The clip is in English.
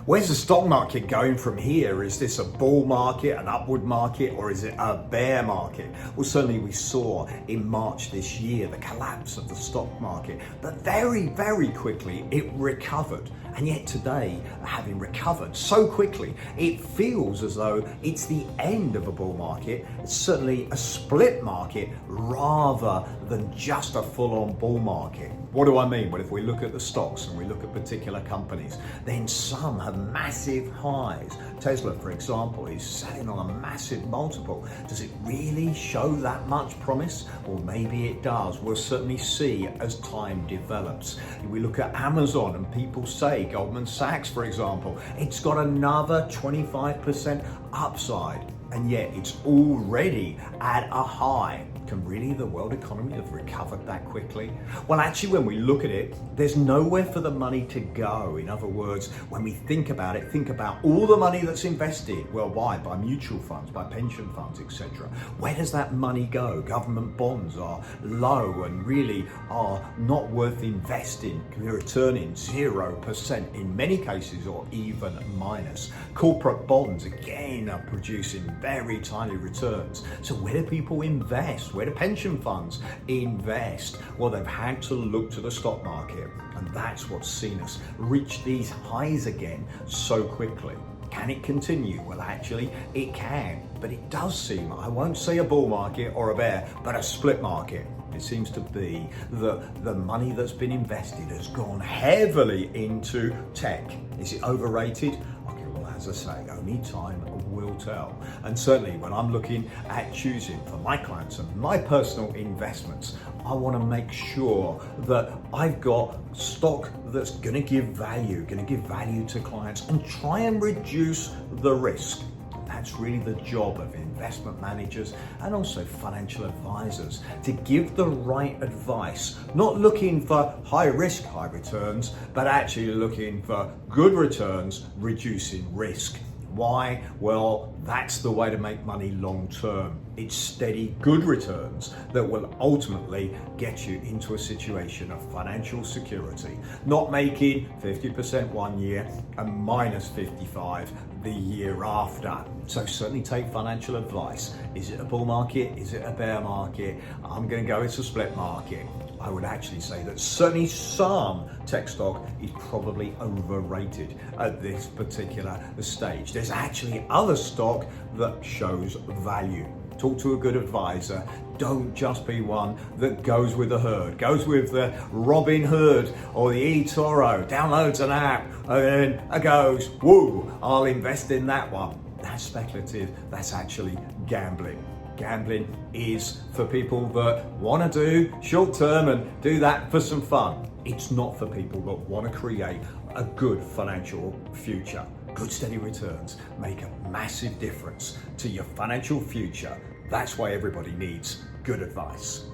Where's the stock market going from here? Is this a bull market, an upward market, or is it a bear market? Well, certainly we saw in March this year the collapse of the stock market, but very, very quickly it recovered. And yet today, having recovered so quickly, it feels as though it's the end of a bull market. It's certainly a split market rather than just a full-on bull market. What do I mean? Well, if we look at the stocks and we look at particular companies, then some have massive highs. Tesla, for example, is selling on a massive multiple. Does it really show that much promise? Well, maybe it does. We'll certainly see as time develops. If we look at Amazon and people say, Goldman Sachs, for example, it's got another 25% upside, and yet it's already at a high. Can really the world economy have recovered that quickly? Well, actually, when we look at it, there's nowhere for the money to go. In other words, when we think about it, think about all the money that's invested worldwide by mutual funds, by pension funds, etc. Where does that money go? Government bonds are low and really are not worth investing. They're returning 0% in many cases, or even minus. Corporate bonds, again, are producing very tiny returns. So where do people invest? Where do pension funds invest? Well, they've had to look to the stock market, and that's what's seen us reach these highs again so quickly. Can it continue? Well, actually, it can, but it does seem, I won't say a bull market or a bear, but a split market. It seems to be that the money that's been invested has gone heavily into tech. Is it overrated? As I say, only time will tell. And certainly when I'm looking at choosing for my clients and my personal investments, I want to make sure that I've got stock that's going to give value to clients and try and reduce the risk. That's really the job of investment managers and also financial advisors, to give the right advice, not looking for high risk, high returns, but actually looking for good returns, reducing risk. Why? Well, that's the way to make money long term. It's steady, good returns that will ultimately get you into a situation of financial security, not making 50% one year and minus 55 the year after. So certainly take financial advice. Is it a bull market? Is it a bear market? I'm going to go it's a split market. I would actually say that certainly some tech stock is probably overrated at this particular stage. There's actually other stock that shows value. Talk to a good advisor. Don't just be one that goes with the herd, goes with the Robin Hood or the eToro, downloads an app and then goes, woo, I'll invest in that one. That's speculative. That's actually gambling. Gambling is for people that want to do short term and do that for some fun. It's not for people that want to create a good financial future. Good steady returns make a massive difference to your financial future. That's why everybody needs good advice.